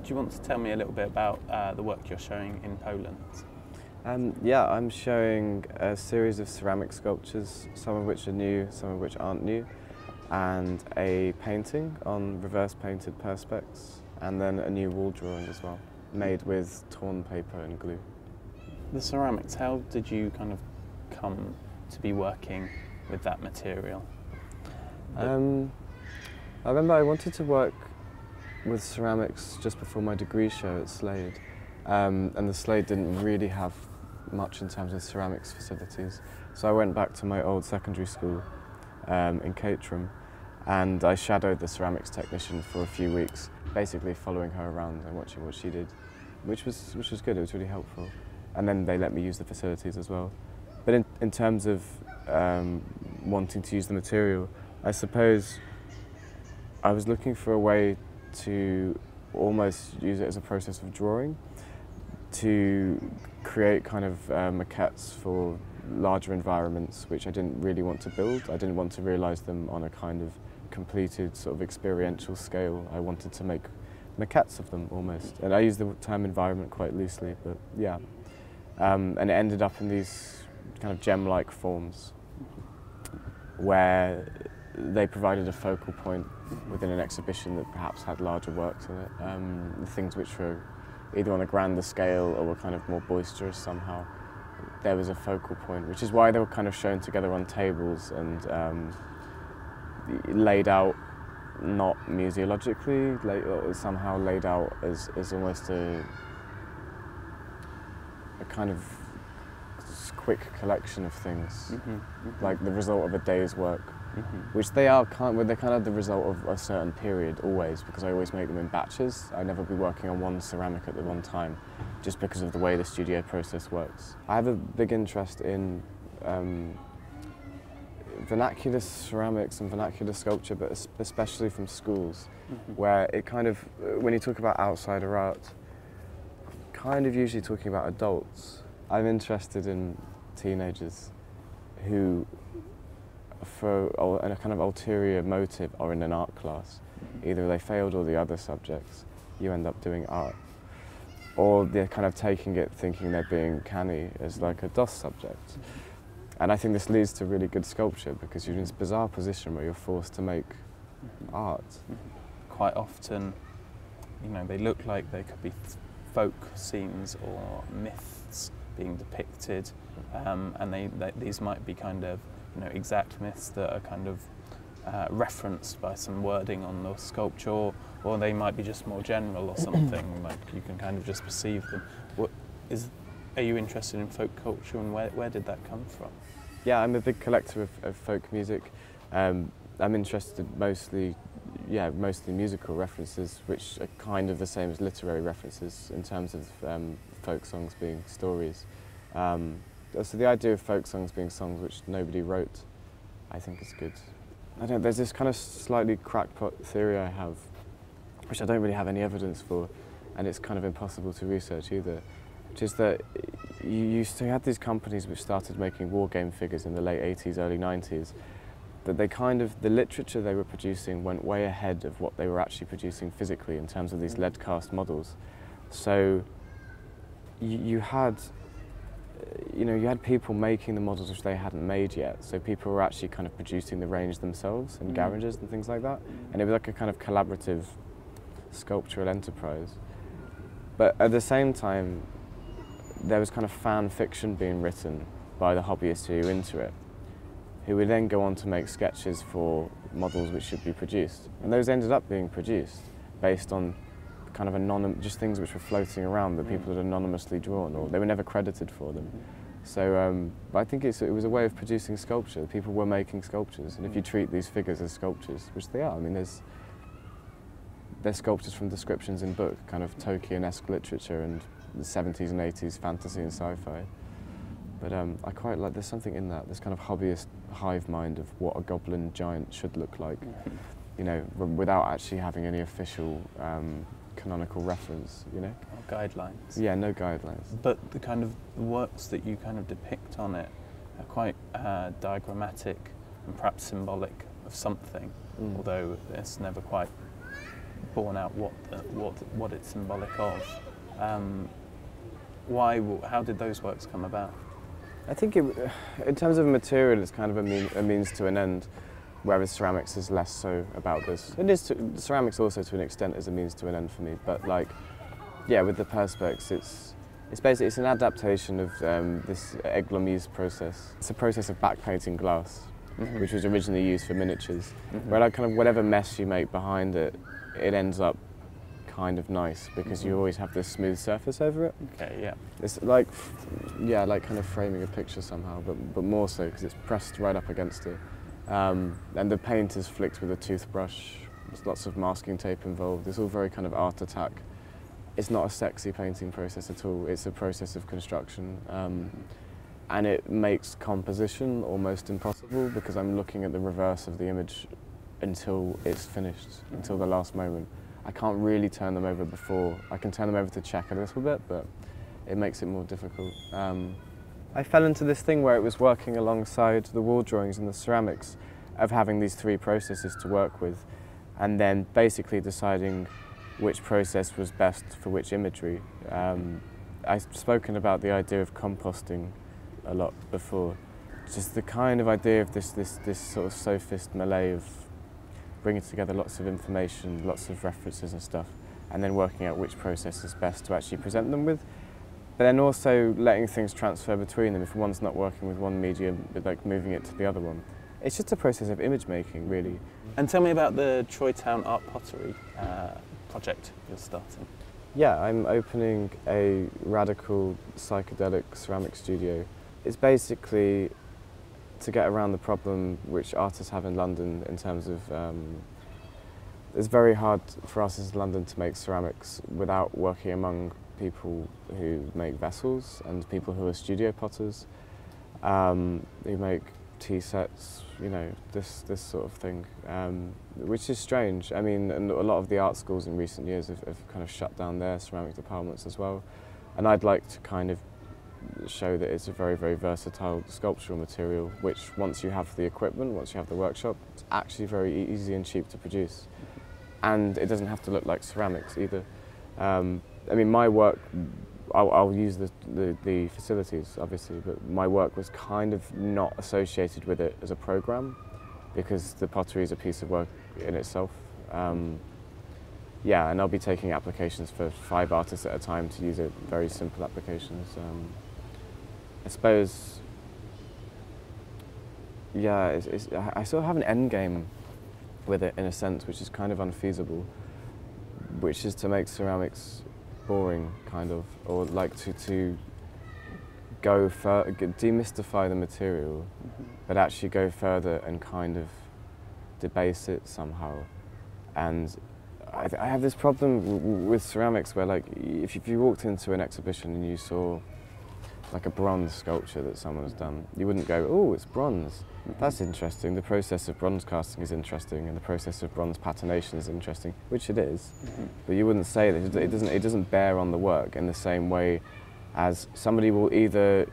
you want to tell me a little bit about the work you're showing in Poland? Yeah, I'm showing a series of ceramic sculptures, some of which are new, some of which aren't new, and a painting on reverse painted perspex, and then a new wall drawing as well, made with torn paper and glue. The ceramics, how did you kind of come to be working with that material? I remember I wanted to work with ceramics just before my degree show at Slade, and the Slade didn't really have much in terms of ceramics facilities. So I went back to my old secondary school in Caterham, and I shadowed the ceramics technician for a few weeks, basically following her around and watching what she did, which was good. It was really helpful. And then they let me use the facilities as well. But in terms of wanting to use the material, I suppose I was looking for a way to almost use it as a process of drawing, to create kind of maquettes for larger environments which I didn't really want to build. I didn't want to realise them on a kind of completed sort of experiential scale. I wanted to make maquettes of them almost. And I use the term environment quite loosely, but yeah. And it ended up in these kind of gem-like forms where they provided a focal point within an exhibition that perhaps had larger works in it. Things which were either on a grander scale or were kind of more boisterous somehow. There was a focal point, which is why they were kind of shown together on tables and laid out not museologically, somehow laid out as almost a kind of quick collection of things, like the result of a day's work, which they are they're kind of the result of a certain period always, because I always make them in batches. I never be working on one ceramic at the one time, just because of the way the studio process works. I have a big interest in vernacular ceramics and vernacular sculpture, but especially from schools, where it kind of, when you talk about outsider art, kind of usually talking about adults. I'm interested in teenagers who, for a kind of ulterior motive, are in an art class. Either they failed all the other subjects, you end up doing art, or they're kind of taking it thinking they're being canny as like a DOS subject. And I think this leads to really good sculpture, because you're in this bizarre position where you're forced to make art. Quite often, you know, they look like they could be folk scenes or myths being depicted, and these might be kind of, you know, exact myths that are kind of referenced by some wording on the sculpture, or they might be just more general or something, like you can kind of just perceive them. Are you interested in folk culture, and where did that come from? Yeah, I'm a big collector of folk music. I'm interested mostly musical references, which are kind of the same as literary references in terms of folk songs being stories. So the idea of folk songs being songs which nobody wrote, I think is good. There's this kind of slightly crackpot theory I have, which I don't really have any evidence for, and it's kind of impossible to research either, which is that you had these companies which started making war game figures in the late 80s, early 90s, that the literature they were producing went way ahead of what they were actually producing physically in terms of these lead cast models. So you had people making the models which they hadn't made yet, so people were actually kind of producing the range themselves in garages and things like that, and it was like a kind of collaborative sculptural enterprise. But at the same time, there was kind of fan fiction being written by the hobbyists who were into it, who would then go on to make sketches for models which should be produced. And those ended up being produced based on kind of just things which were floating around that people had anonymously drawn, or they were never credited for them. So I think it was a way of producing sculpture. People were making sculptures, and if you treat these figures as sculptures, which they are, I mean, they're sculptures from descriptions in book, kind of Tolkien-esque literature and the 70s and 80s fantasy and sci-fi. But I quite like, there's something in that, this kind of hobbyist hive mind of what a goblin giant should look like, you know, without actually having any official canonical reference, you know? Or guidelines. Yeah, no guidelines. But the kind of works that you kind of depict on it are quite diagrammatic and perhaps symbolic of something, although it's never quite borne out what it's symbolic of. How did those works come about? I think in terms of material, it's kind of a means to an end, whereas ceramics is less so about this. Ceramics also to an extent is a means to an end for me, but like, yeah, with the perspex, it's an adaptation of this aiguille-mise process. It's a process of backpainting glass, which was originally used for miniatures, where like kind of whatever mess you make behind it, it ends up kind of nice because you always have this smooth surface over it. Okay, yeah. It's like, yeah, like kind of framing a picture somehow, but more so because it's pressed right up against it. And the paint is flicked with a toothbrush. There's lots of masking tape involved. It's all very kind of art attack. It's not a sexy painting process at all. It's a process of construction. And it makes composition almost impossible because I'm looking at the reverse of the image until it's finished, until the last moment. I can't really turn them over before. I can turn them over to check a little bit, but it makes it more difficult. I fell into this thing where it was working alongside the wall drawings and the ceramics of having these three processes to work with, and then basically deciding which process was best for which imagery. I've spoken about the idea of composting a lot before. Just the kind of idea of this sort of sophist melee of bringing together lots of information, lots of references and stuff, and then working out which process is best to actually present them with. But then also letting things transfer between them. If one's not working with one medium, but like moving it to the other one. It's just a process of image making, really. And tell me about the Troy Town Art Pottery project you're starting. Yeah, I'm opening a radical psychedelic ceramic studio. It's basically to get around the problem which artists have in London in terms of it's very hard for artists in London to make ceramics without working among people who make vessels and people who are studio potters, who make tea sets, you know, this sort of thing, which is strange. I mean, and a lot of the art schools in recent years have kind of shut down their ceramic departments as well. And I'd like to kind of show that it's a very, very versatile sculptural material, which once you have the equipment, once you have the workshop, it's actually very easy and cheap to produce. And it doesn't have to look like ceramics either. I mean, my work, I'll use the facilities, obviously, but my work was kind of not associated with it as a program because the pottery is a piece of work in itself. Yeah, and I'll be taking applications for 5 artists at a time to use it, very simple applications. I suppose, yeah, I sort of have an end game with it in a sense, which is kind of unfeasible, which is to make ceramics boring, kind of, or like to go demystify the material, but actually go further and kind of debase it somehow. And I have this problem with ceramics where, like, if you walked into an exhibition and you saw like a bronze sculpture that someone has done, you wouldn't go, oh, it's bronze. That's interesting. The process of bronze casting is interesting, and the process of bronze patination is interesting, which it is. But you wouldn't say that it doesn't bear on the work in the same way as somebody will either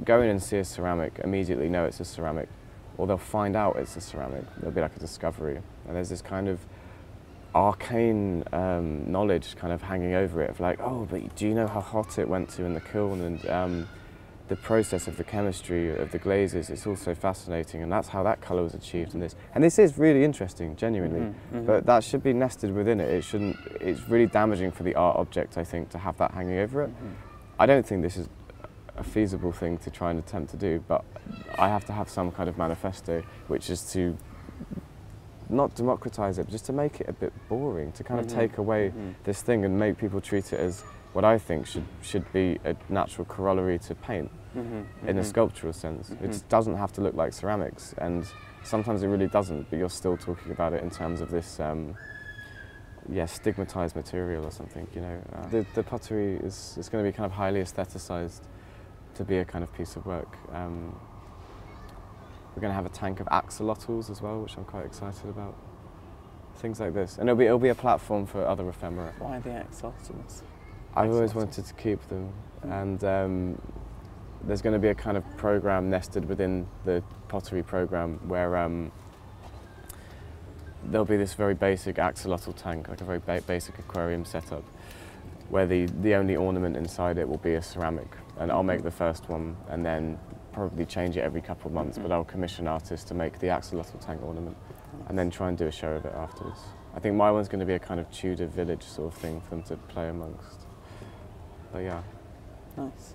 go in and see a ceramic, immediately know it's a ceramic, or they'll find out it's a ceramic. There'll be like a discovery, and there's this kind of arcane knowledge kind of hanging over it of like, oh, but do you know how hot it went to in the kiln, and the process of the chemistry of the glazes, it's also fascinating, and that's how that colour was achieved in this. And this is really interesting, genuinely, but that should be nested within it. It shouldn't, it's really damaging for the art object, I think, to have that hanging over it. I don't think this is a feasible thing to try and attempt to do, but I have to have some kind of manifesto, which is to not democratise it, but just to make it a bit boring, to kind of take away this thing and make people treat it as what I think should be a natural corollary to paint in a sculptural sense. It just doesn't have to look like ceramics, and sometimes it really doesn't, but you're still talking about it in terms of this yeah, stigmatised material or something, you know. The pottery is going to be kind of highly aestheticised to be a kind of piece of work. We're going to have a tank of axolotls as well, which I'm quite excited about. Things like this. And it'll be a platform for other ephemera. Why the axolotls? I've always wanted to keep them, and there's going to be a kind of program nested within the pottery program where there'll be this very basic axolotl tank, like a very basic aquarium setup, where the only ornament inside it will be a ceramic. And I'll make the first one and then probably change it every couple of months, but I'll commission artists to make the axolotl tank ornament and then try and do a show of it afterwards. I think my one's going to be a kind of Tudor village sort of thing for them to play amongst. But yeah. Nice.